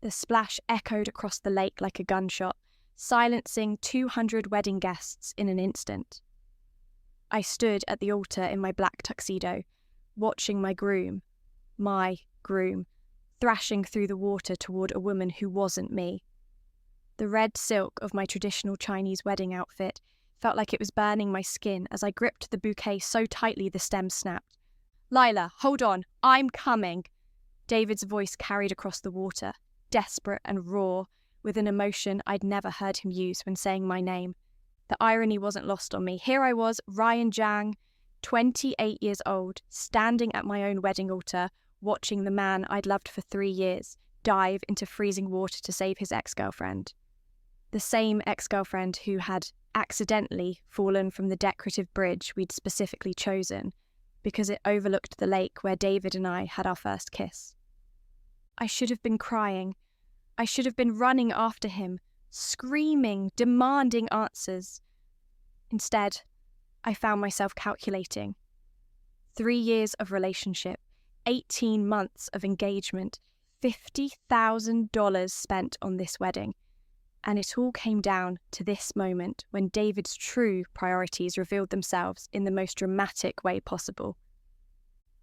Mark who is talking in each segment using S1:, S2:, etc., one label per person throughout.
S1: The splash echoed across the lake like a gunshot, silencing 200 wedding guests in an instant. I stood at the altar in my black tuxedo, watching my groom, thrashing through the water toward a woman who wasn't me. The red silk of my traditional Chinese wedding outfit felt like it was burning my skin as I gripped the bouquet so tightly the stem snapped. "Lila, hold on, I'm coming." David's voice carried across the water, desperate and raw, with an emotion I'd never heard him use when saying my name. The irony wasn't lost on me. Here I was, Ryan Zhang, 28 years old, standing at my own wedding altar, watching the man I'd loved for 3 years dive into freezing water to save his ex-girlfriend. The same ex-girlfriend who had accidentally fallen from the decorative bridge we'd specifically chosen because it overlooked the lake where David and I had our first kiss. I should have been crying. I should have been running after him, screaming, demanding answers. Instead, I found myself calculating. 3 years of relationship, 18 months of engagement, $50,000 spent on this wedding. And it all came down to this moment when David's true priorities revealed themselves in the most dramatic way possible.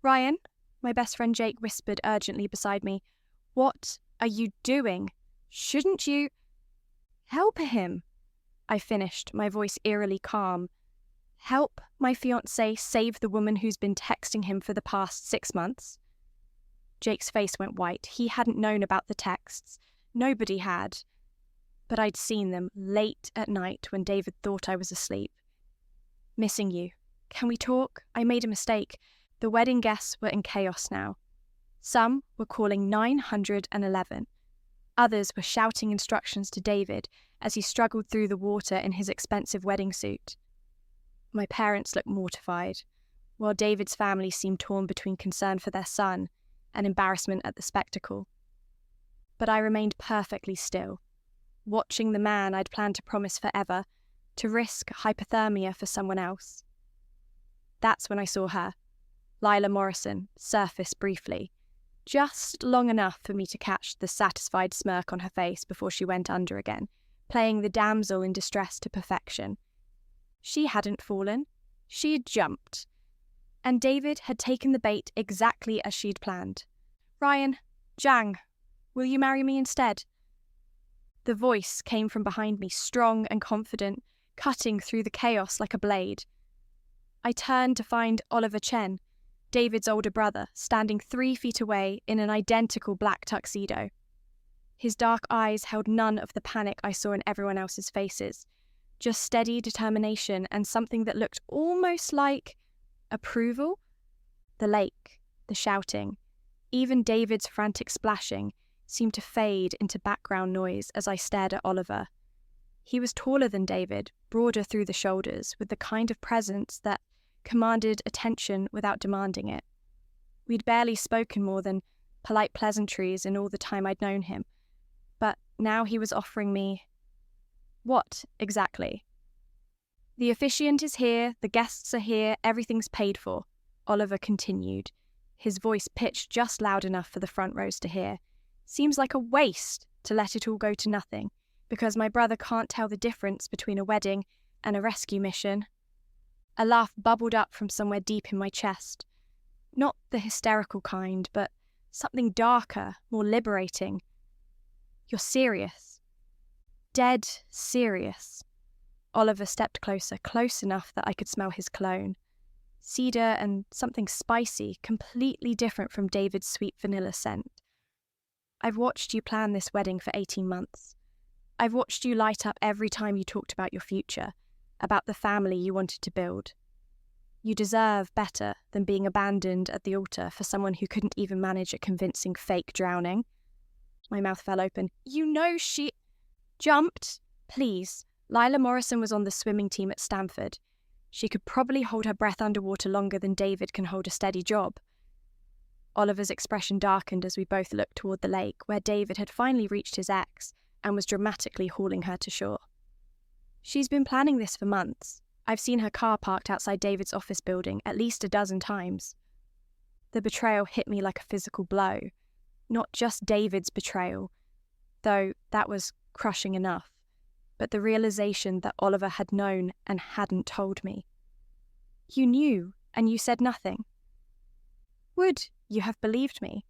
S1: "Ryan," my best friend Jake whispered urgently beside me, "what are you doing? Shouldn't you—" "Help him," I finished, my voice eerily calm. "Help my fiancé save the woman who's been texting him for the past 6 months?" Jake's face went white. He hadn't known about the texts. Nobody had. But I'd seen them late at night when David thought I was asleep. "Missing you. Can we talk? I made a mistake." The wedding guests were in chaos now. Some were calling 911. Others were shouting instructions to David as he struggled through the water in his expensive wedding suit. My parents looked mortified, while David's family seemed torn between concern for their son and embarrassment at the spectacle. But I remained perfectly still, watching the man I'd planned to promise forever, to risk hypothermia for someone else. That's when I saw her, Lila Morrison, surface briefly, just long enough for me to catch the satisfied smirk on her face before she went under again, playing the damsel in distress to perfection. She hadn't fallen, she had jumped, and David had taken the bait exactly as she'd planned. "Ryan, Zhang, will you marry me instead?" The voice came from behind me, strong and confident, cutting through the chaos like a blade. I turned to find Oliver Chen, David's older brother, standing 3 feet away in an identical black tuxedo. His dark eyes held none of the panic I saw in everyone else's faces, just steady determination and something that looked almost like approval. The lake, the shouting, even David's frantic splashing seemed to fade into background noise as I stared at Oliver. He was taller than David, broader through the shoulders, with the kind of presence that commanded attention without demanding it. We'd barely spoken more than polite pleasantries in all the time I'd known him, but now he was offering me— what, exactly? "The officiant is here, the guests are here, everything's paid for," Oliver continued, his voice pitched just loud enough for the front rows to hear. "Seems like a waste to let it all go to nothing, because my brother can't tell the difference between a wedding and a rescue mission." A laugh bubbled up from somewhere deep in my chest. Not the hysterical kind, but something darker, more liberating. "You're serious. Dead serious." Oliver stepped closer, close enough that I could smell his cologne. Cedar and something spicy, completely different from David's sweet vanilla scent. "I've watched you plan this wedding for 18 months. I've watched you light up every time you talked about your future, about the family you wanted to build. You deserve better than being abandoned at the altar for someone who couldn't even manage a convincing fake drowning." My mouth fell open. "You know she—" "Jumped? Please. Lila Morrison was on the swimming team at Stanford. She could probably hold her breath underwater longer than David can hold a steady job." Oliver's expression darkened as we both looked toward the lake, where David had finally reached his ex and was dramatically hauling her to shore. "She's been planning this for months. I've seen her car parked outside David's office building at least a dozen times." The betrayal hit me like a physical blow. Not just David's betrayal, though that was crushing enough, but the realization that Oliver had known and hadn't told me. You knew, and you said nothing. Would you have believed me?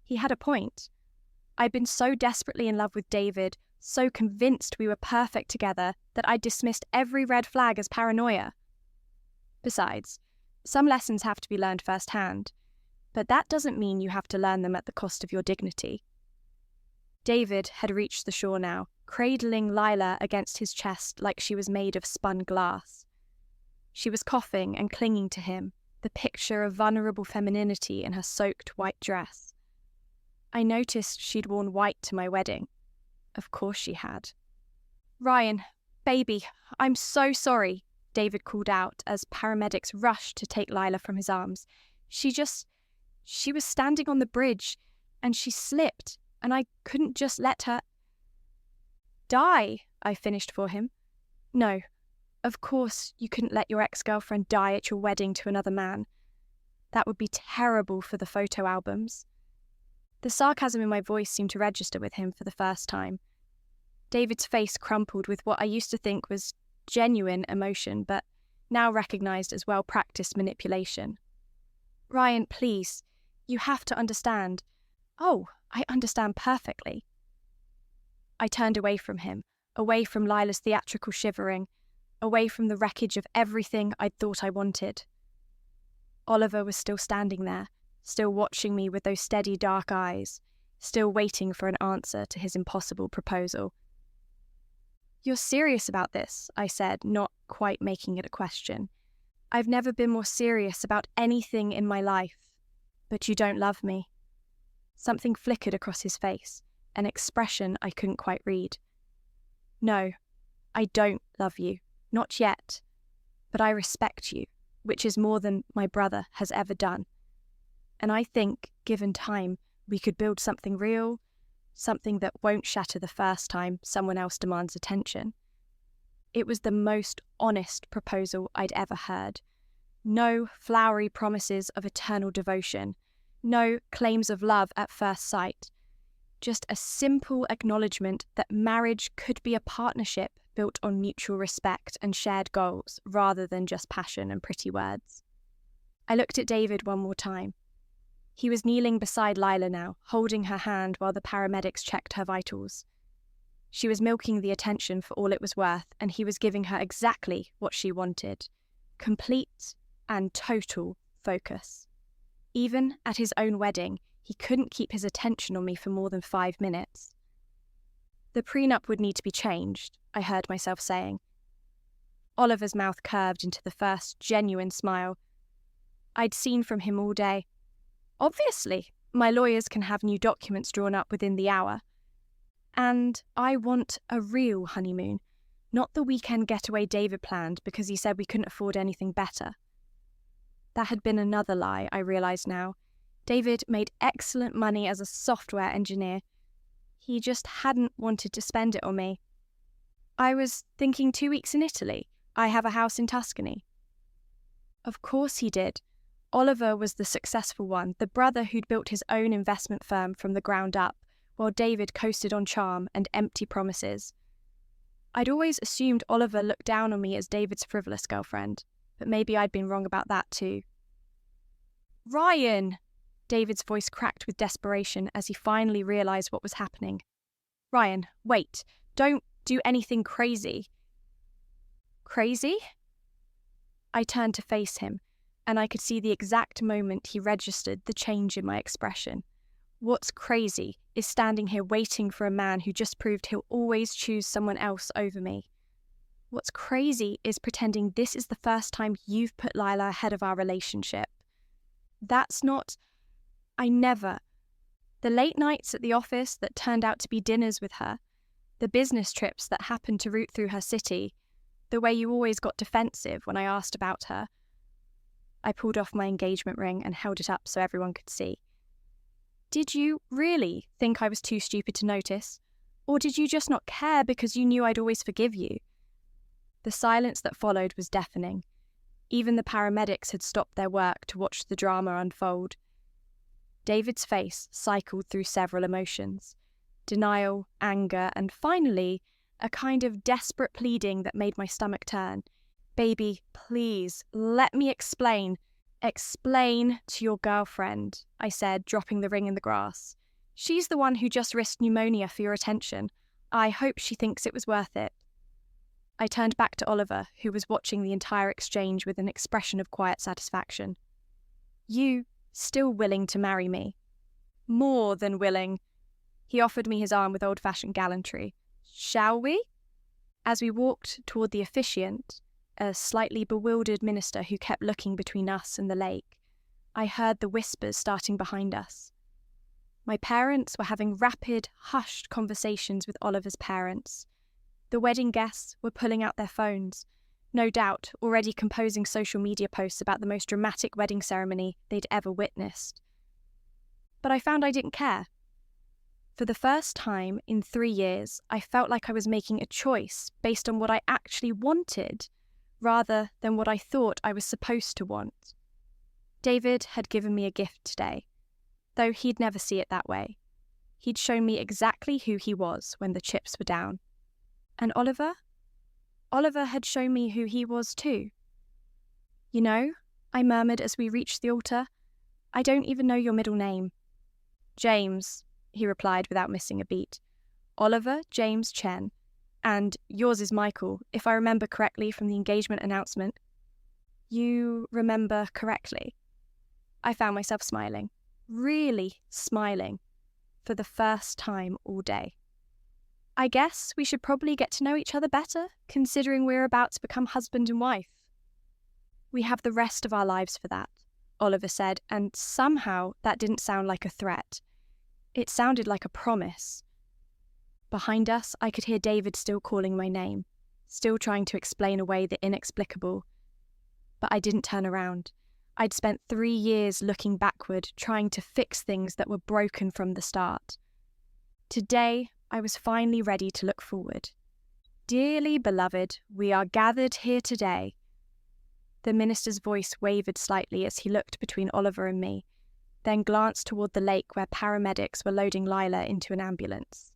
S1: He had a point. I'd been so desperately in love with David, so convinced we were perfect together, that I dismissed every red flag as paranoia. Besides, some lessons have to be learned firsthand, but that doesn't mean you have to learn them at the cost of your dignity. David had reached the shore now, cradling Lila against his chest like she was made of spun glass. She was coughing and clinging to him, the picture of vulnerable femininity in her soaked white dress. I noticed she'd worn white to my wedding. Of course she had. Ryan, baby, I'm so sorry, David called out as paramedics rushed to take Lila from his arms. She was standing on the bridge, and she slipped, and I couldn't just let her die, I finished for him. No, of course you couldn't let your ex-girlfriend die at your wedding to another man. That would be terrible for the photo albums. The sarcasm in my voice seemed to register with him for the first time. David's face crumpled with what I used to think was genuine emotion, but now recognised as well-practiced manipulation. Ryan, please, you have to understand. Oh, I understand perfectly. I turned away from him, away from Lila's theatrical shivering, away from the wreckage of everything I'd thought I wanted. Oliver was still standing there, still watching me with those steady dark eyes, still waiting for an answer to his impossible proposal. You're serious about this, I said, not quite making it a question. I've never been more serious about anything in my life. But you don't love me. Something flickered across his face, an expression I couldn't quite read. No, I don't love you, not yet. But I respect you, which is more than my brother has ever done. And I think, given time, we could build something real, something that won't shatter the first time someone else demands attention. It was the most honest proposal I'd ever heard. No flowery promises of eternal devotion, no claims of love at first sight. Just a simple acknowledgement that marriage could be a partnership built on mutual respect and shared goals rather than just passion and pretty words. I looked at David one more time. He was kneeling beside Lila now, holding her hand while the paramedics checked her vitals. She was milking the attention for all it was worth, and he was giving her exactly what she wanted. Complete and total focus. Even at his own wedding, he couldn't keep his attention on me for more than 5 minutes. The prenup would need to be changed, I heard myself saying. Oliver's mouth curved into the first genuine smile I'd seen from him all day. Obviously, my lawyers can have new documents drawn up within the hour. And I want a real honeymoon, not the weekend getaway David planned because he said we couldn't afford anything better. That had been another lie, I realised now. David made excellent money as a software engineer. He just hadn't wanted to spend it on me. I was thinking 2 weeks in Italy. I have a house in Tuscany. Of course he did. Oliver was the successful one, the brother who'd built his own investment firm from the ground up, while David coasted on charm and empty promises. I'd always assumed Oliver looked down on me as David's frivolous girlfriend, but maybe I'd been wrong about that too. Ryan! David's voice cracked with desperation as he finally realised what was happening. Ryan, wait, don't do anything crazy. Crazy? I turned to face him, and I could see the exact moment he registered the change in my expression. What's crazy is standing here waiting for a man who just proved he'll always choose someone else over me. What's crazy is pretending this is the first time you've put Lila ahead of our relationship. That's not... I never. The late nights at the office that turned out to be dinners with her, the business trips that happened to route through her city, the way you always got defensive when I asked about her. I pulled off my engagement ring and held it up so everyone could see. Did you really think I was too stupid to notice? Or did you just not care because you knew I'd always forgive you? The silence that followed was deafening. Even the paramedics had stopped their work to watch the drama unfold. David's face cycled through several emotions. denial, anger, and finally, a kind of desperate pleading that made my stomach turn. "Baby, please, let me explain. Explain to your girlfriend," I said, dropping the ring in the grass. "She's the one who just risked pneumonia for your attention. I hope she thinks it was worth it." I turned back to Oliver, who was watching the entire exchange with an expression of quiet satisfaction. "You still willing to marry me?" "More than willing." He offered me his arm with old-fashioned gallantry. "Shall we?" As we walked toward the officiant, a slightly bewildered minister who kept looking between us and the lake, I heard the whispers starting behind us. My parents were having rapid, hushed conversations with Oliver's parents. The wedding guests were pulling out their phones, no doubt already composing social media posts about the most dramatic wedding ceremony they'd ever witnessed. But I found I didn't care. For the first time in 3 years, I felt like I was making a choice based on what I actually wanted, rather than what I thought I was supposed to want. David had given me a gift today, though he'd never see it that way. He'd shown me exactly who he was when the chips were down. And Oliver? Oliver had shown me who he was too. "You know," I murmured as we reached the altar, "I don't even know your middle name." "James," he replied without missing a beat. "Oliver James Chen. And yours is Michael, if I remember correctly from the engagement announcement." "You remember correctly?" I found myself smiling. Really smiling. For the first time all day. "I guess we should probably get to know each other better, considering we're about to become husband and wife." "We have the rest of our lives for that," Oliver said, and somehow that didn't sound like a threat. It sounded like a promise. Behind us, I could hear David still calling my name, still trying to explain away the inexplicable. But I didn't turn around. I'd spent 3 years looking backward, trying to fix things that were broken from the start. Today, I was finally ready to look forward. "Dearly beloved, we are gathered here today." The minister's voice wavered slightly as he looked between Oliver and me, then glanced toward the lake where paramedics were loading Lila into an ambulance.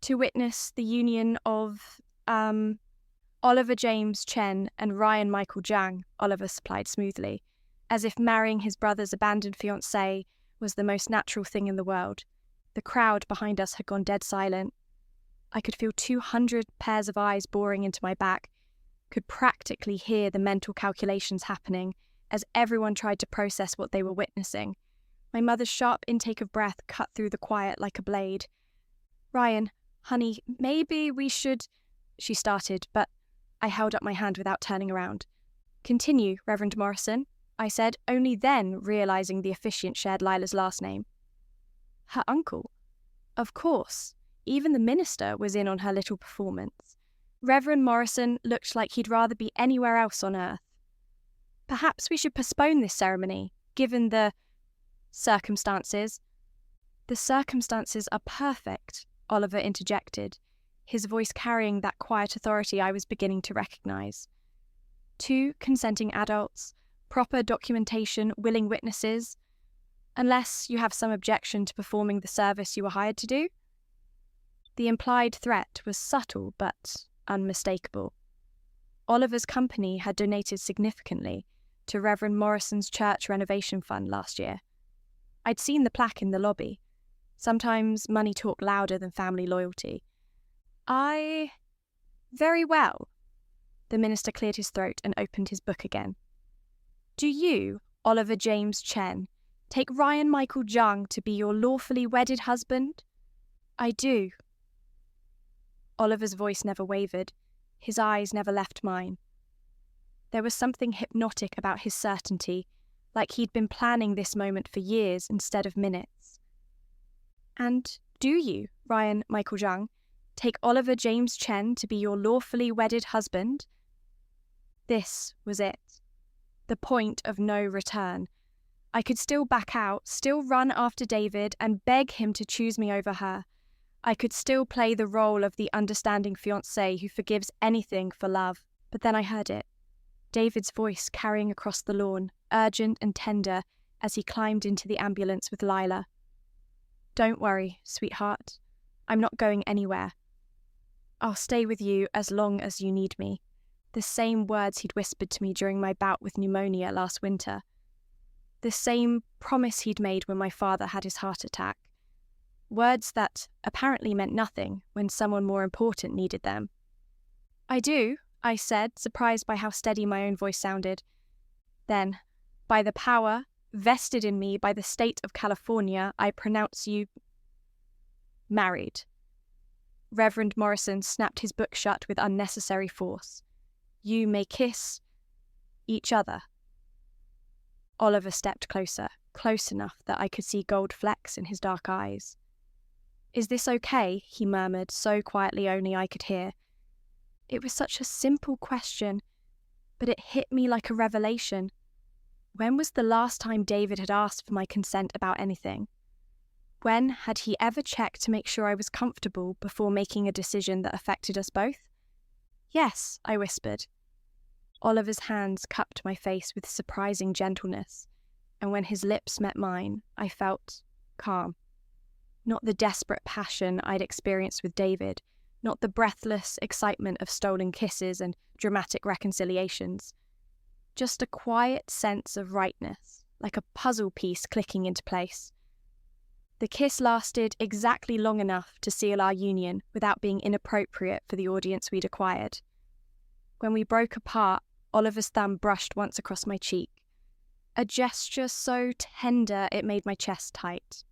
S1: "To witness the union of, Oliver James Chen and Ryan Michael Zhang," Oliver supplied smoothly, as if marrying his brother's abandoned fiancée was the most natural thing in the world. The crowd behind us had gone dead silent. I could feel 200 pairs of eyes boring into my back, could practically hear the mental calculations happening as everyone tried to process what they were witnessing. My mother's sharp intake of breath cut through the quiet like a blade. "Ryan, honey, maybe we should," she started, but I held up my hand without turning around. "Continue, Reverend Morrison," I said, only then realising the officiant shared Lila's last name. Her uncle. Of course, even the minister was in on her little performance. Reverend Morrison looked like he'd rather be anywhere else on earth. "Perhaps we should postpone this ceremony, given the circumstances." "The circumstances are perfect," Oliver interjected, his voice carrying that quiet authority I was beginning to recognise. 2 consenting adults, proper documentation, willing witnesses. Unless you have some objection to performing the service you were hired to do? The implied threat was subtle but unmistakable. Oliver's company had donated significantly to Reverend Morrison's church renovation fund last year. I'd seen the plaque in the lobby. Sometimes money talked louder than family loyalty. Very well." The minister cleared his throat and opened his book again. "Do you, Oliver James Chen, take Ryan Michael Zhang to be your lawfully wedded husband?" "I do." Oliver's voice never wavered. His eyes never left mine. There was something hypnotic about his certainty, like he'd been planning this moment for years instead of minutes. "And do you, Ryan Michael Zhang, take Oliver James Chen to be your lawfully wedded husband?" This was it. The point of no return. I could still back out, still run after David and beg him to choose me over her. I could still play the role of the understanding fiancé who forgives anything for love. But then I heard it. David's voice carrying across the lawn, urgent and tender, as he climbed into the ambulance with Lila. "Don't worry, sweetheart. I'm not going anywhere. I'll stay with you as long as you need me. The same words he'd whispered to me during my bout with pneumonia last winter. The same promise he'd made when my father had his heart attack. Words that apparently meant nothing when someone more important needed them. I do, I said, surprised by how steady my own voice sounded. Then, by the power vested in me by the state of California, I pronounce you married. Reverend Morrison snapped his book shut with unnecessary force. You may kiss each other. Oliver stepped closer, close enough that I could see gold flecks in his dark eyes. Is this okay? He murmured, so quietly only I could hear. It was such a simple question, but it hit me like a revelation. When was the last time David had asked for my consent about anything? When had he ever checked to make sure I was comfortable before making a decision that affected us both? Yes, I whispered. Oliver's hands cupped my face with surprising gentleness, and when his lips met mine, I felt calm. Not the desperate passion I'd experienced with David, not the breathless excitement of stolen kisses and dramatic reconciliations. Just a quiet sense of rightness, like a puzzle piece clicking into place. The kiss lasted exactly long enough to seal our union without being inappropriate for the audience we'd acquired. When we broke apart, Oliver's thumb brushed once across my cheek, a gesture so tender it made my chest tight.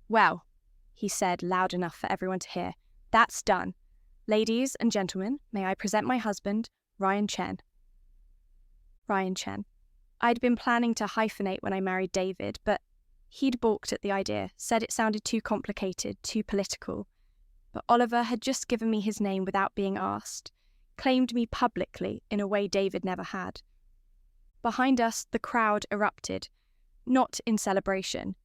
S1: Well, he said loud enough for everyone to hear, that's done. Ladies and gentlemen, may I present my husband, Ryan Chen. Ryan Chen. I'd been planning to hyphenate when I married David, but he'd balked at the idea, said it sounded too complicated, too political. But Oliver had just given me his name without being asked, claimed me publicly in a way David never had. Behind us, the crowd erupted, not in celebration,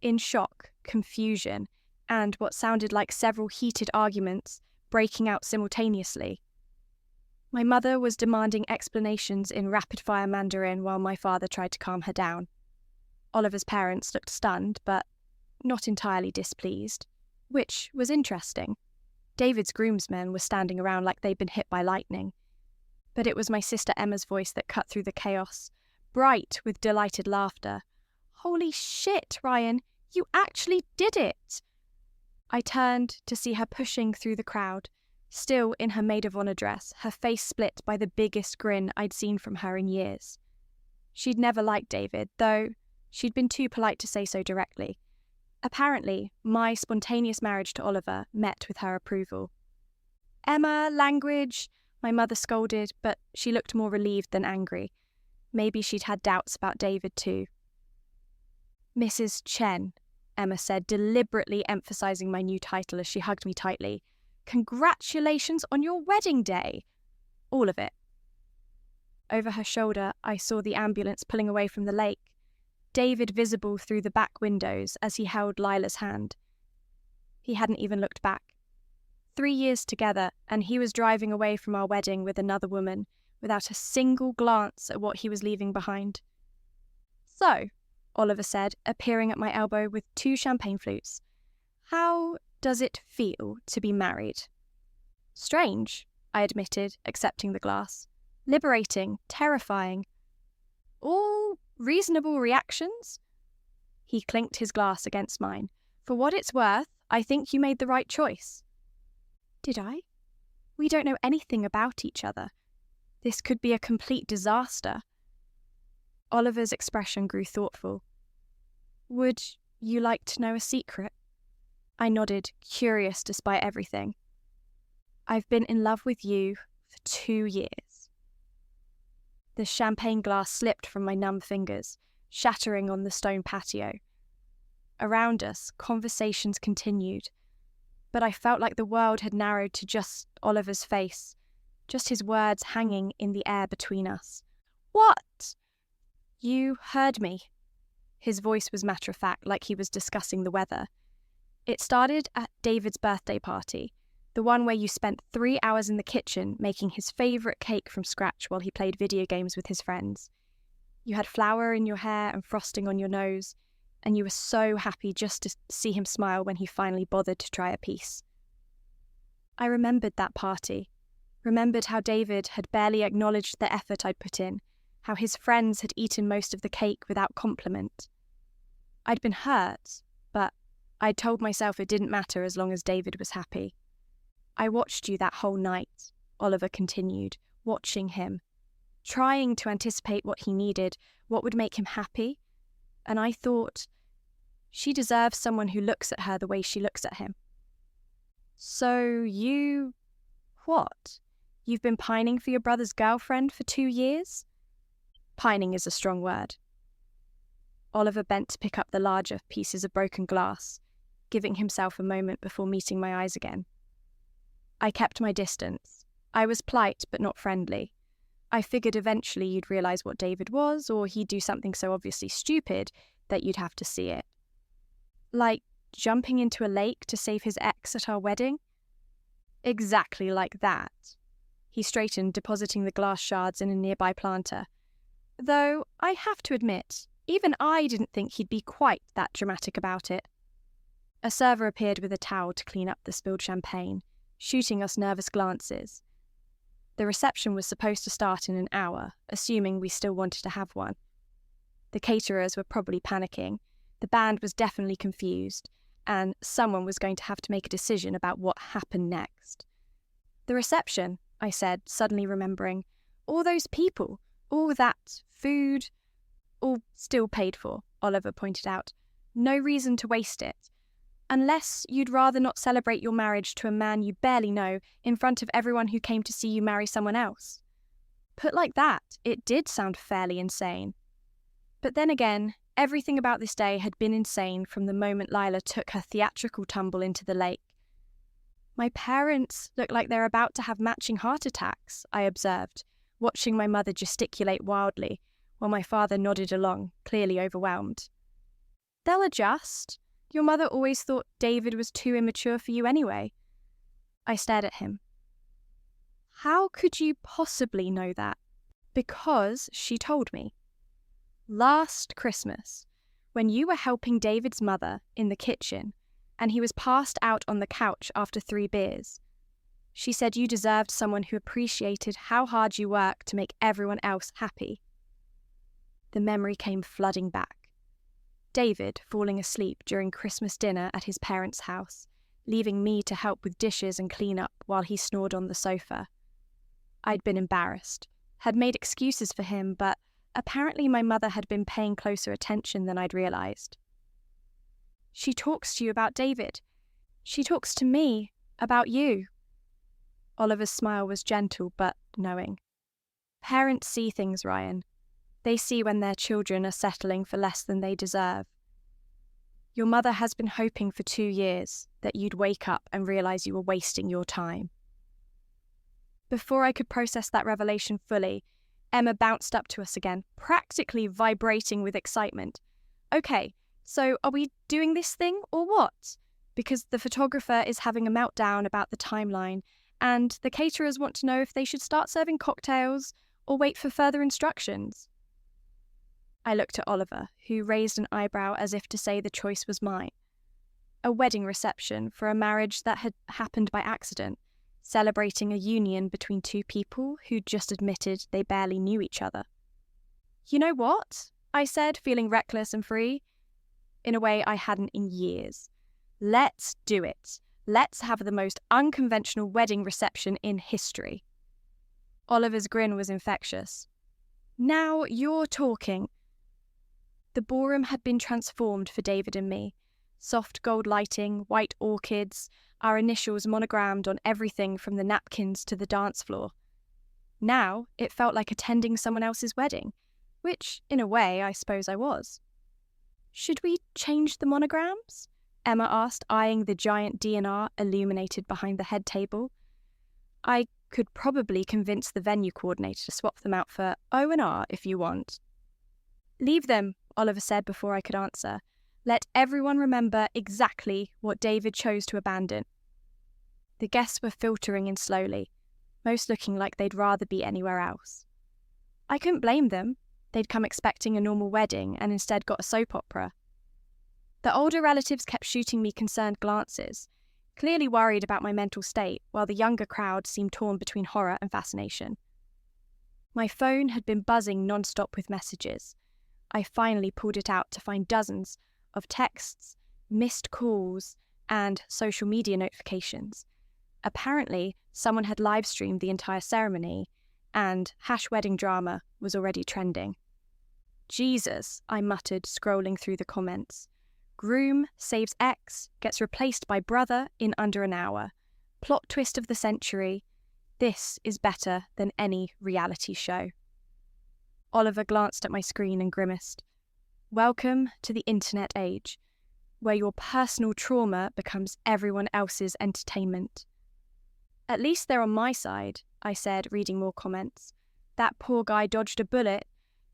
S1: in shock, confusion, and what sounded like several heated arguments breaking out simultaneously. My mother was demanding explanations in rapid-fire Mandarin while my father tried to calm her down. Oliver's parents looked stunned, but not entirely displeased, which was interesting. David's groomsmen were standing around like they'd been hit by lightning. But it was my sister Emma's voice that cut through the chaos, bright with delighted laughter. Holy shit, Ryan, you actually did it! I turned to see her pushing through the crowd, still in her maid of honor dress, her face split by the biggest grin I'd seen from her in years. She'd never liked David, though she'd been too polite to say so directly. Apparently, my spontaneous marriage to Oliver met with her approval. Emma, language, my mother scolded, but she looked more relieved than angry. Maybe she'd had doubts about David too. Mrs. Chen, Emma said, deliberately emphasizing my new title as she hugged me tightly. Congratulations on your wedding day! All of it. Over her shoulder, I saw the ambulance pulling away from the lake, David visible through the back windows as he held Lila's hand. He hadn't even looked back. 3 years together, and he was driving away from our wedding with another woman, without a single glance at what he was leaving behind. So, Oliver said, appearing at my elbow with 2 champagne flutes, how does it feel to be married? Strange, I admitted, accepting the glass. Liberating, terrifying. All reasonable reactions? He clinked his glass against mine. For what it's worth, I think you made the right choice. Did I? We don't know anything about each other. This could be a complete disaster. Oliver's expression grew thoughtful. Would you like to know a secret? I nodded, curious despite everything. I've been in love with you for 2 years. The champagne glass slipped from my numb fingers, shattering on the stone patio. Around us, conversations continued, but I felt like the world had narrowed to just Oliver's face, just his words hanging in the air between us. What? You heard me. His voice was matter-of-fact, like he was discussing the weather. It started at David's birthday party, the one where you spent 3 hours in the kitchen making his favourite cake from scratch while he played video games with his friends. You had flour in your hair and frosting on your nose. and you were so happy just to see him smile when he finally bothered to try a piece. I remembered that party, remembered how David had barely acknowledged the effort I'd put in, how his friends had eaten most of the cake without compliment. I'd been hurt, but I'd told myself it didn't matter as long as David was happy. I watched you that whole night, Oliver continued, watching him, trying to anticipate what he needed, what would make him happy, and I thought, she deserves someone who looks at her the way she looks at him. So you... what? You've been pining for your brother's girlfriend for 2 years? Pining is a strong word. Oliver bent to pick up the larger pieces of broken glass, giving himself a moment before meeting my eyes again. I kept my distance. I was polite but not friendly. I figured eventually you'd realise what David was, or he'd do something so obviously stupid that you'd have to see it. Like jumping into a lake to save his ex at our wedding? Exactly like that. He straightened, depositing the glass shards in a nearby planter. Though, I have to admit, even I didn't think he'd be quite that dramatic about it. A server appeared with a towel to clean up the spilled champagne, shooting us nervous glances. The reception was supposed to start in an hour, assuming we still wanted to have one. The caterers were probably panicking, the band was definitely confused, and someone was going to have to make a decision about what happened next. The reception, I said, suddenly remembering. All those people, all that food, all still paid for, Oliver pointed out. No reason to waste it. Unless you'd rather not celebrate your marriage to a man you barely know in front of everyone who came to see you marry someone else. Put like that, it did sound fairly insane. But then again, everything about this day had been insane from the moment Lila took her theatrical tumble into the lake. My parents look like they're about to have matching heart attacks, I observed, watching my mother gesticulate wildly, while my father nodded along, clearly overwhelmed. They'll adjust. Your mother always thought David was too immature for you anyway. I stared at him. How could you possibly know that? Because she told me. Last Christmas, when you were helping David's mother in the kitchen, and he was passed out on the couch after 3 beers, she said you deserved someone who appreciated how hard you work to make everyone else happy. The memory came flooding back. David falling asleep during Christmas dinner at his parents' house, leaving me to help with dishes and clean up while he snored on the sofa. I'd been embarrassed, had made excuses for him, but apparently my mother had been paying closer attention than I'd realised. She talks to you about David. She talks to me about you. Oliver's smile was gentle but knowing. Parents see things, Ryan. They see when their children are settling for less than they deserve. Your mother has been hoping for 2 years that you'd wake up and realise you were wasting your time. Before I could process that revelation fully, Emma bounced up to us again, practically vibrating with excitement. Okay, so are we doing this thing or what? Because the photographer is having a meltdown about the timeline, and the caterers want to know if they should start serving cocktails or wait for further instructions. I looked at Oliver, who raised an eyebrow as if to say the choice was mine. A wedding reception for a marriage that had happened by accident, celebrating a union between 2 people who'd just admitted they barely knew each other. You know what? I said, feeling reckless and free. In a way I hadn't in years. Let's do it. Let's have the most unconventional wedding reception in history. Oliver's grin was infectious. Now you're talking. The ballroom had been transformed for David and me. Soft gold lighting, white orchids, our initials monogrammed on everything from the napkins to the dance floor. Now it felt like attending someone else's wedding, which, in a way, I suppose I was. Should we change the monograms? Emma asked, eyeing the giant D&R illuminated behind the head table. I could probably convince the venue coordinator to swap them out for O&R if you want. Leave them, Oliver said before I could answer. Let everyone remember exactly what David chose to abandon. The guests were filtering in slowly, most looking like they'd rather be anywhere else. I couldn't blame them. They'd come expecting a normal wedding and instead got a soap opera. The older relatives kept shooting me concerned glances, clearly worried about my mental state, while the younger crowd seemed torn between horror and fascination. My phone had been buzzing non-stop with messages. I finally pulled it out to find dozens of texts, missed calls, and social media notifications. Apparently, someone had live-streamed the entire ceremony, and #wedding drama was already trending. Jesus, I muttered, scrolling through the comments. Groom saves ex, gets replaced by brother in under an hour. Plot twist of the century. This is better than any reality show. Oliver glanced at my screen and grimaced. Welcome to the internet age, where your personal trauma becomes everyone else's entertainment. At least they're on my side, I said, reading more comments. That poor guy dodged a bullet.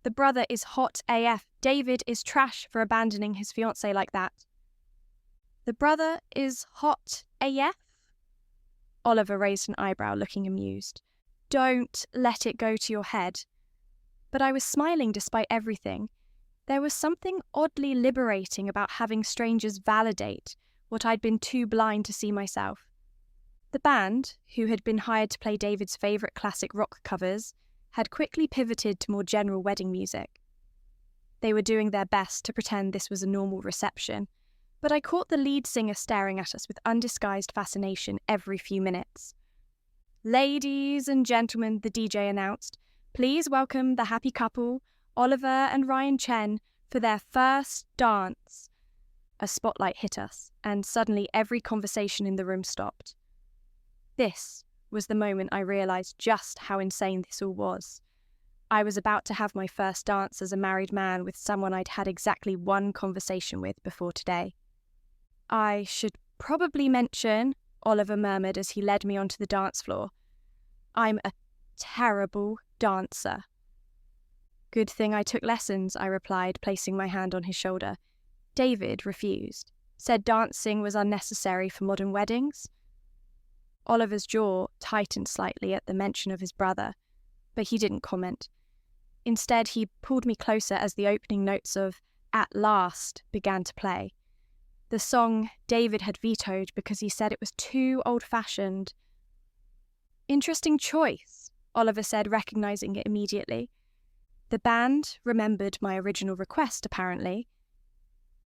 S1: The brother is hot AF. David is trash for abandoning his fiancée like that. The brother is hot AF? Oliver raised an eyebrow, looking amused. Don't let it go to your head. But I was smiling despite everything. There was something oddly liberating about having strangers validate what I'd been too blind to see myself. The band, who had been hired to play David's favourite classic rock covers, had quickly pivoted to more general wedding music. They were doing their best to pretend this was a normal reception, but I caught the lead singer staring at us with undisguised fascination every few minutes. Ladies and gentlemen, the DJ announced, please welcome the happy couple, Oliver and Ryan Chen, for their first dance. A spotlight hit us, and suddenly every conversation in the room stopped. This was the moment I realised just how insane this all was. I was about to have my first dance as a married man with someone I'd had exactly one conversation with before today. I should probably mention, Oliver murmured as he led me onto the dance floor, I'm a terrible dancer. Good thing I took lessons, I replied, placing my hand on his shoulder. David refused, said dancing was unnecessary for modern weddings. Oliver's jaw tightened slightly at the mention of his brother, but he didn't comment. Instead, he pulled me closer as the opening notes of At Last began to play. The song David had vetoed because he said it was too old-fashioned. Interesting choice, Oliver said, recognizing it immediately. The band remembered my original request, apparently.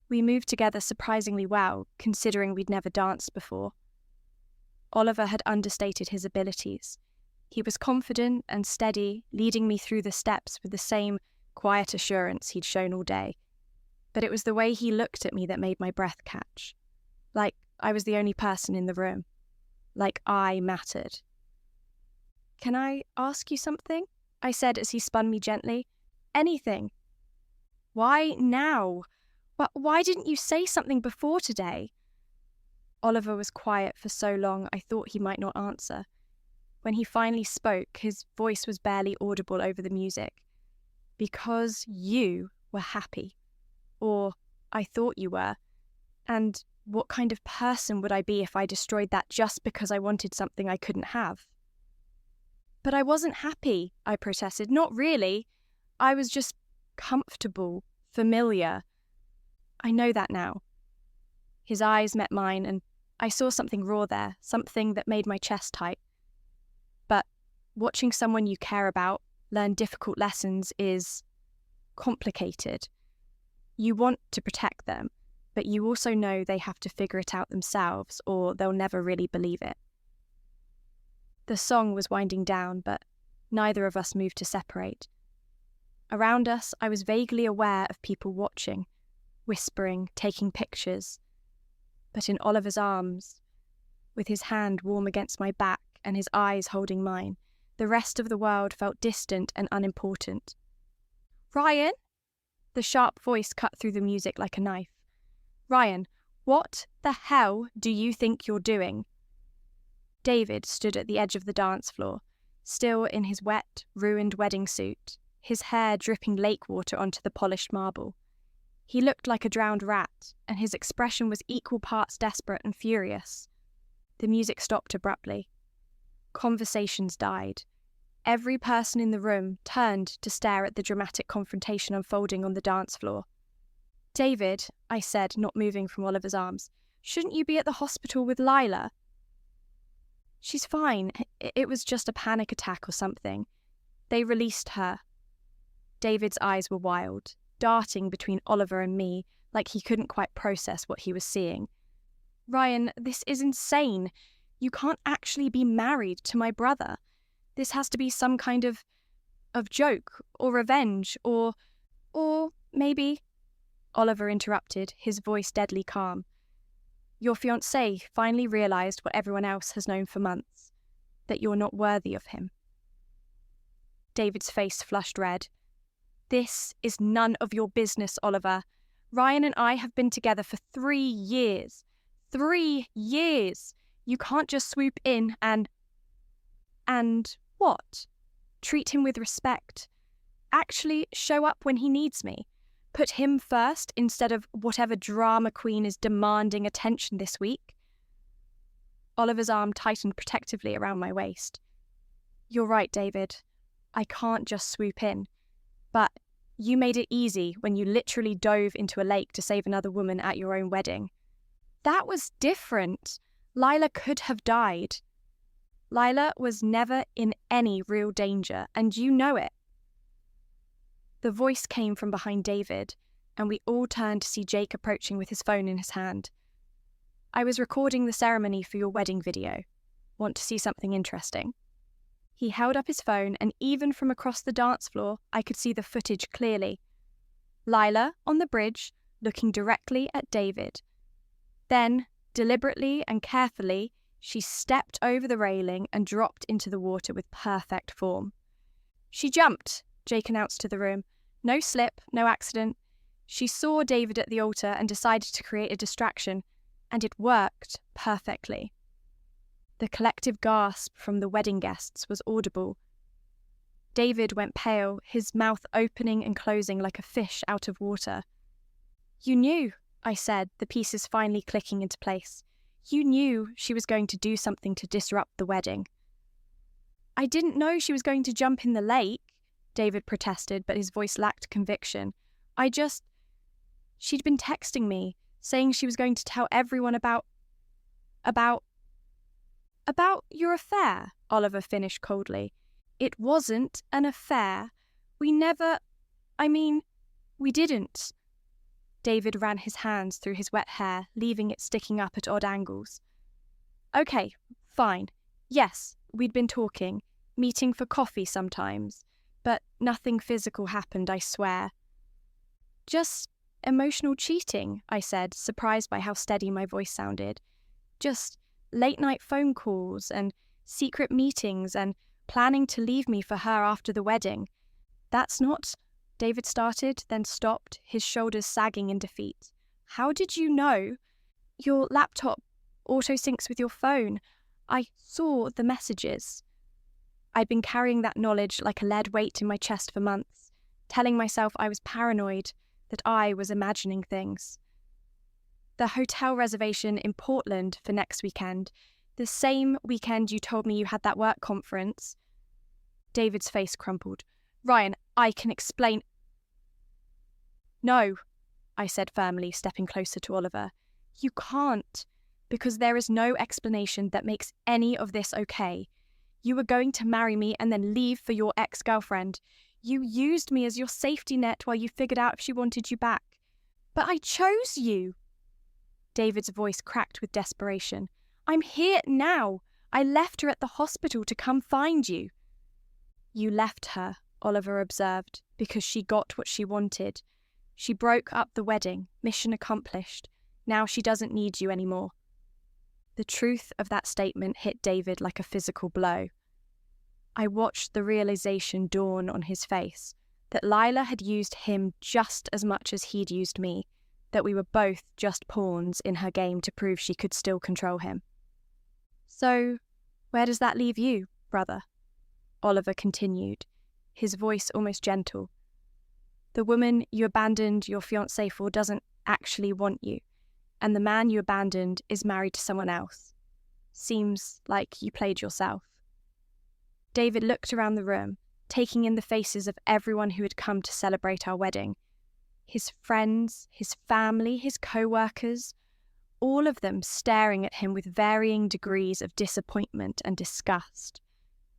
S1: We moved together surprisingly well, considering we'd never danced before. Oliver had understated his abilities. He was confident and steady, leading me through the steps with the same quiet assurance he'd shown all day. But it was the way he looked at me that made my breath catch. Like I was the only person in the room. Like I mattered. Can I ask you something? I said as he spun me gently. Anything. Why now? Why didn't you say something before today? Oliver was quiet for so long I thought he might not answer. When he finally spoke, his voice was barely audible over the music. Because you were happy. Or I thought you were. And what kind of person would I be if I destroyed that just because I wanted something I couldn't have? But I wasn't happy, I protested. Not really. I was just comfortable, familiar. I know that now. His eyes met mine, and I saw something raw there, something that made my chest tight. But watching someone you care about learn difficult lessons is complicated. You want to protect them, but you also know they have to figure it out themselves, or they'll never really believe it. The song was winding down, but neither of us moved to separate. Around us, I was vaguely aware of people watching, whispering, taking pictures. But in Oliver's arms, with his hand warm against my back and his eyes holding mine, the rest of the world felt distant and unimportant. Ryan? The sharp voice cut through the music like a knife. Ryan, what the hell do you think you're doing? David stood at the edge of the dance floor, still in his wet, ruined wedding suit, his hair dripping lake water onto the polished marble. He looked like a drowned rat, and his expression was equal parts desperate and furious. The music stopped abruptly. Conversations died. Every person in the room turned to stare at the dramatic confrontation unfolding on the dance floor. David, I said, not moving from Oliver's arms, shouldn't you be at the hospital with Lila? She's fine. It was just a panic attack or something. They released her. David's eyes were wild, darting between Oliver and me like he couldn't quite process what he was seeing. Ryan, this is insane. You can't actually be married to my brother. This has to be some kind of joke or revenge or maybe... Oliver interrupted, his voice deadly calm. Your fiancé finally realised what everyone else has known for months, that you're not worthy of him. David's face flushed red. This is none of your business, Oliver. Ryan and I have been together for 3 years. 3 years! You can't just swoop in and what? Treat him with respect. Actually show up when he needs me. Put him first instead of whatever drama queen is demanding attention this week. Oliver's arm tightened protectively around my waist. You're right, David. I can't just swoop in. But you made it easy when you literally dove into a lake to save another woman at your own wedding. That was different. Lila could have died. Lila was never in any real danger, and you know it. The voice came from behind David, and we all turned to see Jake approaching with his phone in his hand. I was recording the ceremony for your wedding video. Want to see something interesting? He held up his phone, and even from across the dance floor, I could see the footage clearly. Lila, on the bridge, looking directly at David. Then, deliberately and carefully, she stepped over the railing and dropped into the water with perfect form. She jumped, Jake announced to the room. No slip, no accident. She saw David at the altar and decided to create a distraction, and it worked perfectly. The collective gasp from the wedding guests was audible. David went pale, his mouth opening and closing like a fish out of water. You knew, I said, the pieces finally clicking into place. You knew she was going to do something to disrupt the wedding. I didn't know she was going to jump in the lake, David protested, but his voice lacked conviction. She'd been texting me, saying she was going to tell everyone about your affair, Oliver finished coldly. It wasn't an affair. We didn't. David ran his hands through his wet hair, leaving it sticking up at odd angles. Okay, fine. Yes, we'd been talking, meeting for coffee sometimes, but nothing physical happened, I swear. Just emotional cheating, I said, surprised by how steady my voice sounded. Just late-night phone calls and secret meetings and planning to leave me for her after the wedding. That's not... David started, then stopped, his shoulders sagging in defeat. How did you know? Your laptop auto-syncs with your phone. I saw the messages. I'd been carrying that knowledge like a lead weight in my chest for months, telling myself I was paranoid, that I was imagining things. The hotel reservation in Portland for next weekend, the same weekend you told me you had that work conference. David's face crumpled. Ryan, I can explain. No, I said firmly, stepping closer to Oliver. You can't, because there is no explanation that makes any of this okay. You were going to marry me and then leave for your ex-girlfriend. You used me as your safety net while you figured out if she wanted you back. But I chose you. David's voice cracked with desperation. I'm here now. I left her at the hospital to come find you. You left her, Oliver observed, because she got what she wanted. She broke up the wedding, mission accomplished. Now she doesn't need you anymore. The truth of that statement hit David like a physical blow. I watched the realization dawn on his face, that Lila had used him just as much as he'd used me, that we were both just pawns in her game to prove she could still control him. So, where does that leave you, brother? Oliver continued, his voice almost gentle. The woman you abandoned your fiancé for doesn't actually want you, and the man you abandoned is married to someone else. Seems like you played yourself. David looked around the room, taking in the faces of everyone who had come to celebrate our wedding. his friends, his family, his co-workers, all of them staring at him with varying degrees of disappointment and disgust.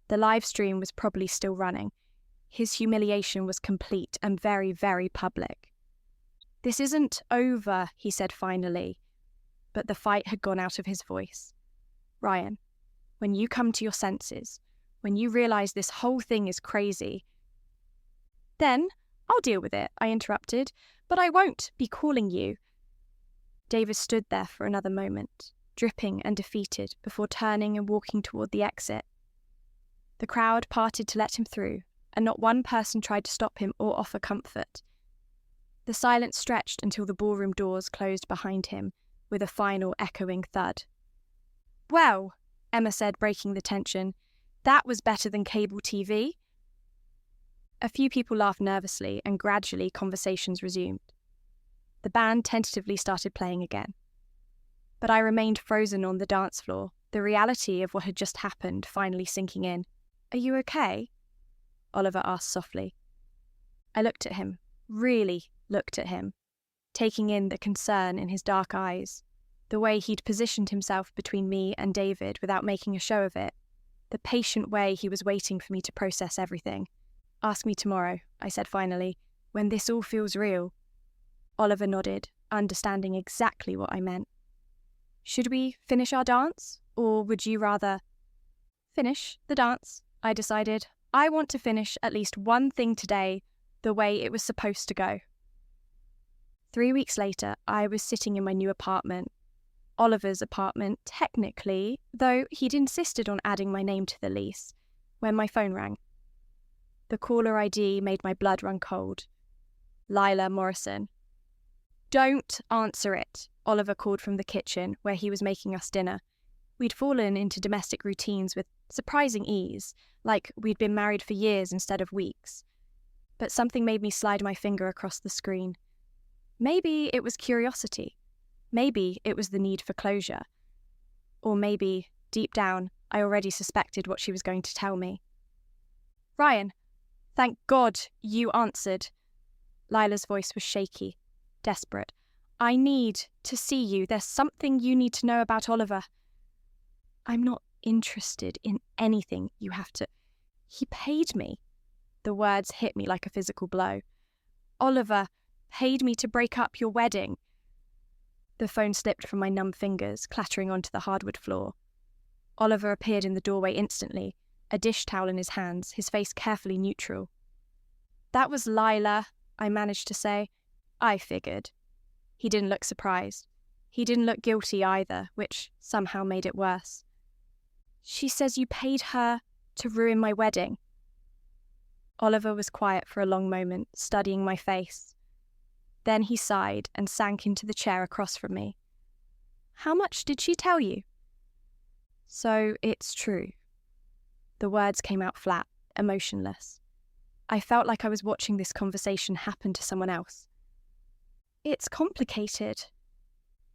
S1: The live stream was probably still running. His humiliation was complete and very, very public. "This isn't over," he said finally, but the fight had gone out of his voice. "Ryan, when you come to your senses, when you realise this whole thing is crazy—" "Then I'll deal with it," I interrupted, "but I won't be calling you." David stood there for another moment, dripping and defeated, before turning and walking toward the exit. The crowd parted to let him through, and not one person tried to stop him or offer comfort. The silence stretched until the ballroom doors closed behind him, with a final echoing thud. "Well," Emma said, breaking the tension, "that was better than cable TV." A few people laughed nervously, and gradually conversations resumed. The band tentatively started playing again. But I remained frozen on the dance floor, the reality of what had just happened finally sinking in. "Are you okay?" Oliver asked softly. I looked at him, really looked at him, taking in the concern in his dark eyes, the way he'd positioned himself between me and David without making a show of it, the patient way he was waiting for me to process everything. "Ask me tomorrow," I said finally, "when this all feels real." Oliver nodded, understanding exactly what I meant. "Should we finish our dance, or would you rather—" "Finish the dance," I decided. "I want to finish at least one thing today the way it was supposed to go." 3 weeks later, I was sitting in my new apartment. Oliver's apartment, technically, though he'd insisted on adding my name to the lease, when my phone rang. The caller ID made my blood run cold. Lila Morrison. "Don't answer it," Oliver called from the kitchen, where he was making us dinner. We'd fallen into domestic routines with surprising ease, like we'd been married for years instead of weeks. But something made me slide my finger across the screen. Maybe it was curiosity. Maybe it was the need for closure. Or maybe, deep down, I already suspected what she was going to tell me. "Ryan, thank God you answered." Lila's voice was shaky, desperate. "I need to see you. There's something you need to know about Oliver." "I'm not interested in anything you have to—" "He paid me." The words hit me like a physical blow. "Oliver paid me to break up your wedding." The phone slipped from my numb fingers, clattering onto the hardwood floor. Oliver appeared in the doorway instantly, a dish towel in his hands, his face carefully neutral. "That was Lila," I managed to say. "I figured." He didn't look surprised. He didn't look guilty either, which somehow made it worse. "She says you paid her to ruin my wedding." Oliver was quiet for a long moment, studying my face. Then he sighed and sank into the chair across from me. "How much did she tell you?" "So it's true." The words came out flat, emotionless. I felt like I was watching this conversation happen to someone else. "It's complicated."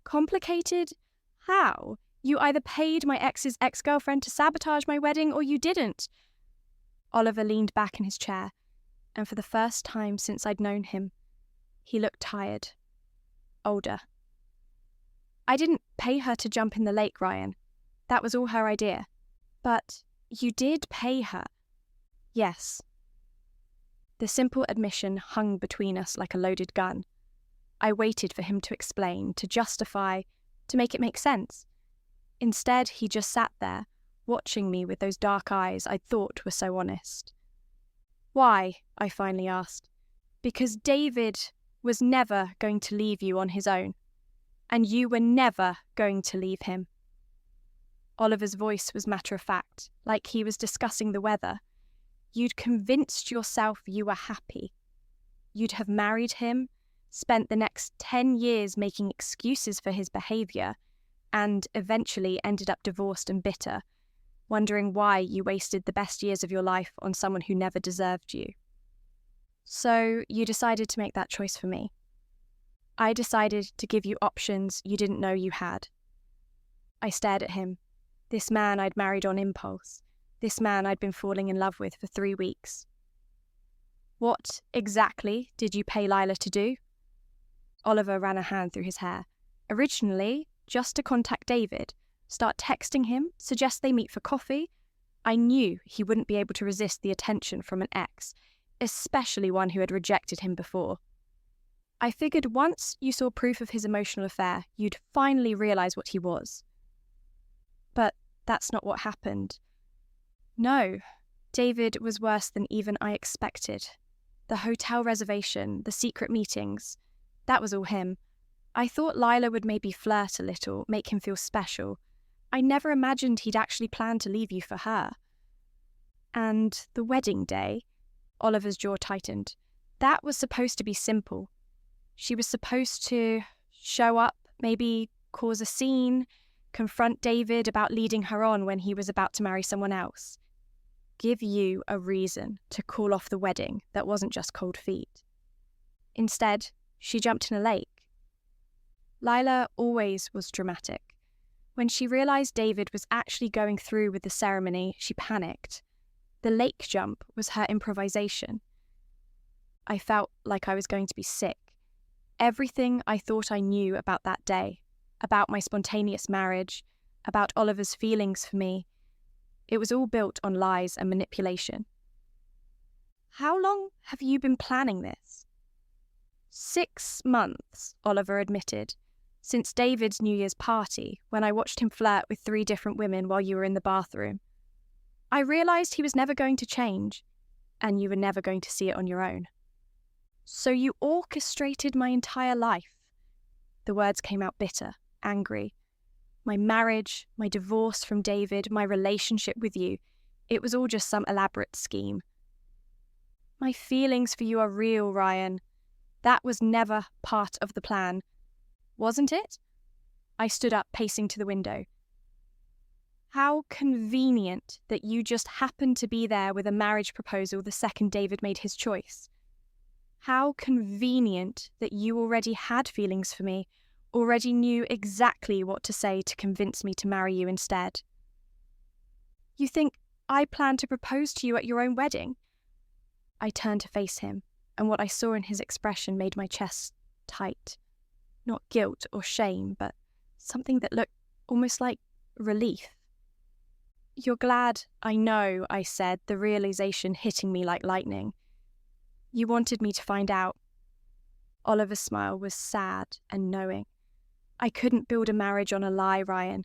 S1: "Complicated? How? You either paid my ex's ex-girlfriend to sabotage my wedding or you didn't." Oliver leaned back in his chair, and for the first time since I'd known him, he looked tired, older. "I didn't pay her to jump in the lake, Ryan. That was all her idea." "But you did pay her." "Yes." The simple admission hung between us like a loaded gun. I waited for him to explain, to justify, to make it make sense. Instead, he just sat there, watching me with those dark eyes I'd thought were so honest. "Why?" I finally asked. "Because David was never going to leave you on his own, and you were never going to leave him." Oliver's voice was matter-of-fact, like he was discussing the weather. "You'd convinced yourself you were happy. You'd have married him, spent the next 10 years making excuses for his behaviour, and eventually ended up divorced and bitter, wondering why you wasted the best years of your life on someone who never deserved you. So you decided to make that choice for me. I decided to give you options you didn't know you had." I stared at him, this man I'd married on impulse, this man I'd been falling in love with for 3 weeks. "What exactly did you pay Lila to do?" Oliver ran a hand through his hair. Originally, just to contact David, start texting him, suggest they meet for coffee. I knew he wouldn't be able to resist the attention from an ex, especially one who had rejected him before. I figured once you saw proof of his emotional affair, you'd finally realise what he was. But that's not what happened. No, David was worse than even I expected. The hotel reservation, the secret meetings, that was all him. I thought Lila would maybe flirt a little, make him feel special. I never imagined he'd actually planned to leave you for her. And the wedding day, Oliver's jaw tightened, that was supposed to be simple. She was supposed to show up, maybe cause a scene, confront David about leading her on when he was about to marry someone else. Give you a reason to call off the wedding that wasn't just cold feet. Instead, she jumped in a lake. Lila always was dramatic. When she realised David was actually going through with the ceremony, she panicked. The lake jump was her improvisation. I felt like I was going to be sick. Everything I thought I knew about that day, about my spontaneous marriage, about Oliver's feelings for me, it was all built on lies and manipulation. How long have you been planning this? 6 months, Oliver admitted, since David's New Year's party, when I watched him flirt with 3 different women while you were in the bathroom. I realised he was never going to change, and you were never going to see it on your own. So you orchestrated my entire life. The words came out bitter, angry. My marriage, my divorce from David, my relationship with you, it was all just some elaborate scheme. My feelings for you are real, Ryan. That was never part of the plan. Wasn't it? I stood up, pacing to the window. How convenient that you just happened to be there with a marriage proposal the second David made his choice. How convenient that you already had feelings for me, already knew exactly what to say to convince me to marry you instead. You think I planned to propose to you at your own wedding? I turned to face him, and what I saw in his expression made my chest tight. Not guilt or shame, but something that looked almost like relief. You're glad I know, I said, the realization hitting me like lightning. You wanted me to find out. Oliver's smile was sad and knowing. I couldn't build a marriage on a lie, Ryan.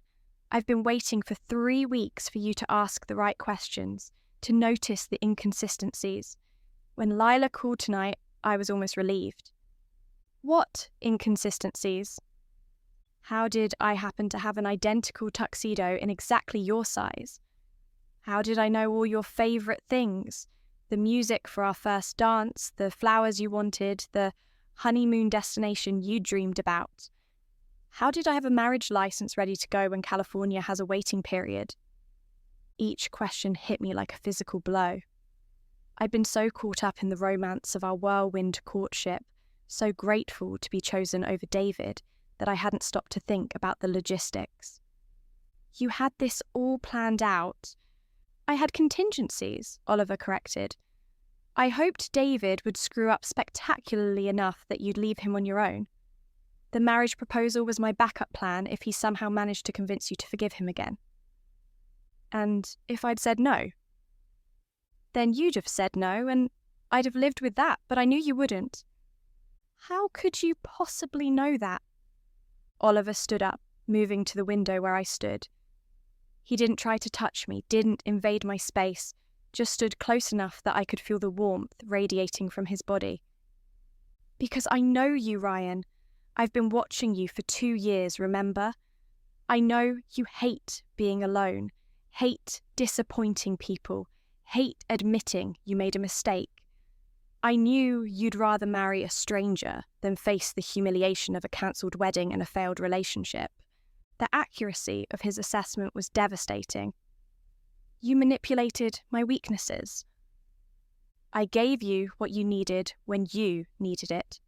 S1: I've been waiting for 3 weeks for you to ask the right questions, to notice the inconsistencies. When Lila called tonight, I was almost relieved. What inconsistencies? How did I happen to have an identical tuxedo in exactly your size? How did I know all your favourite things? The music for our first dance, the flowers you wanted, the honeymoon destination you dreamed about. How did I have a marriage license ready to go when California has a waiting period? Each question hit me like a physical blow. I'd been so caught up in the romance of our whirlwind courtship, so grateful to be chosen over David, that I hadn't stopped to think about the logistics. You had this all planned out. I had contingencies, Oliver corrected. I hoped David would screw up spectacularly enough that you'd leave him on your own. The marriage proposal was my backup plan if he somehow managed to convince you to forgive him again. And if I'd said no? Then you'd have said no, and I'd have lived with that, but I knew you wouldn't. How could you possibly know that? Oliver stood up, moving to the window where I stood. He didn't try to touch me, didn't invade my space, just stood close enough that I could feel the warmth radiating from his body. Because I know you, Ryan. I've been watching you for 2 years, remember? I know you hate being alone, hate disappointing people, hate admitting you made a mistake. I knew you'd rather marry a stranger than face the humiliation of a cancelled wedding and a failed relationship. The accuracy of his assessment was devastating. You manipulated my weaknesses. I gave you what you needed when you needed it.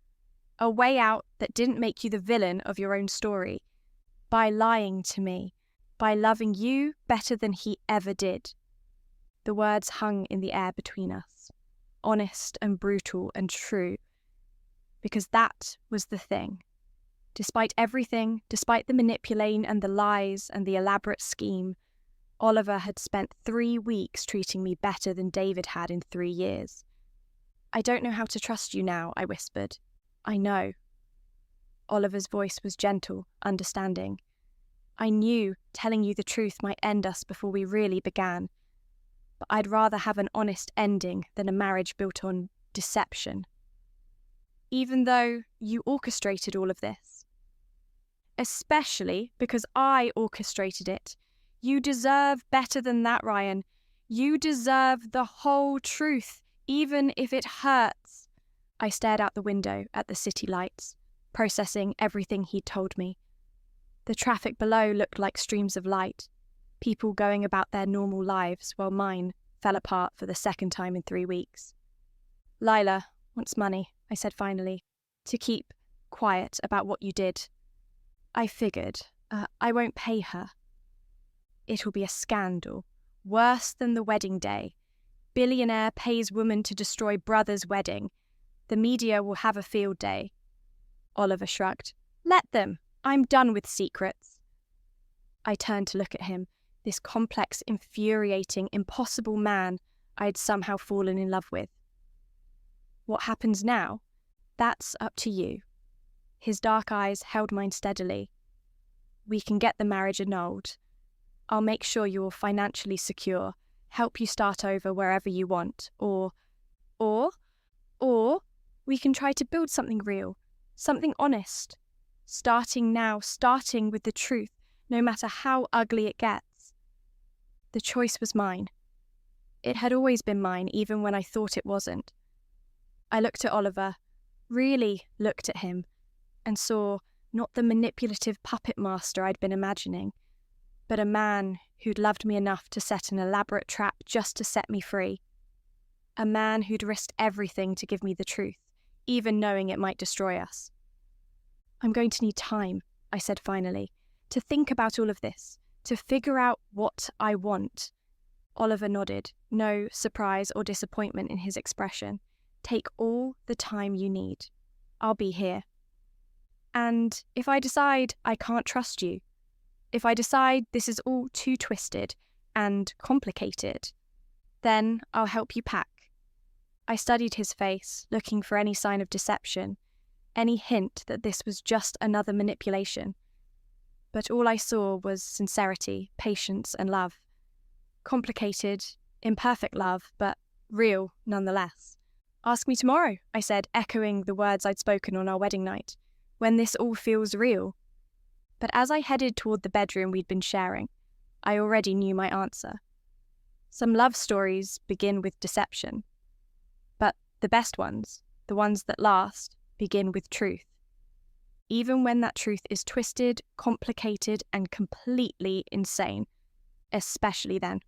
S1: A way out that didn't make you the villain of your own story. By lying to me. By loving you better than he ever did. The words hung in the air between us. Honest and brutal and true. because that was the thing. Despite everything, despite the manipulating and the lies and the elaborate scheme, Oliver had spent 3 weeks treating me better than David had in 3 years. "I don't know how to trust you now," I whispered. "I know." Oliver's voice was gentle, understanding. "I knew telling you the truth might end us before we really began, but I'd rather have an honest ending than a marriage built on deception. Even though you orchestrated all of this. Especially because I orchestrated it. You deserve better than that, Ryan. You deserve the whole truth, even if it hurts." I stared out the window at the city lights, processing everything he'd told me. The traffic below looked like streams of light, people going about their normal lives while mine fell apart for the second time in 3 weeks. "Lila wants money," I said finally, "to keep quiet about what you did. I figured, I won't pay her. It'll be a scandal, worse than the wedding day. Billionaire pays woman to destroy brother's wedding. The media will have a field day." Oliver shrugged. "Let them. I'm done with secrets." I turned to look at him, this complex, infuriating, impossible man I'd somehow fallen in love with. "What happens now? That's up to you." His dark eyes held mine steadily. "We can get the marriage annulled. I'll make sure you're financially secure, help you start over wherever you want, or we can try to build something real, something honest. Starting now, starting with the truth, no matter how ugly it gets." The choice was mine. It had always been mine, even when I thought it wasn't. I looked at Oliver, really looked at him, and saw not the manipulative puppet master I'd been imagining, but a man who'd loved me enough to set an elaborate trap just to set me free. A man who'd risked everything to give me the truth, even knowing it might destroy us. "I'm going to need time," I said finally, "to think about all of this, to figure out what I want." Oliver nodded, no surprise or disappointment in his expression. "Take all the time you need. I'll be here. And if I decide I can't trust you, if I decide this is all too twisted and complicated, then I'll help you pack." I studied his face, looking for any sign of deception, any hint that this was just another manipulation. But all I saw was sincerity, patience, and love. Complicated, imperfect love, but real nonetheless. "Ask me tomorrow," I said, echoing the words I'd spoken on our wedding night, "when this all feels real." But as I headed toward the bedroom we'd been sharing, I already knew my answer. Some love stories begin with deception. But the best ones, the ones that last, begin with truth. Even when that truth is twisted, complicated, and completely insane, especially then.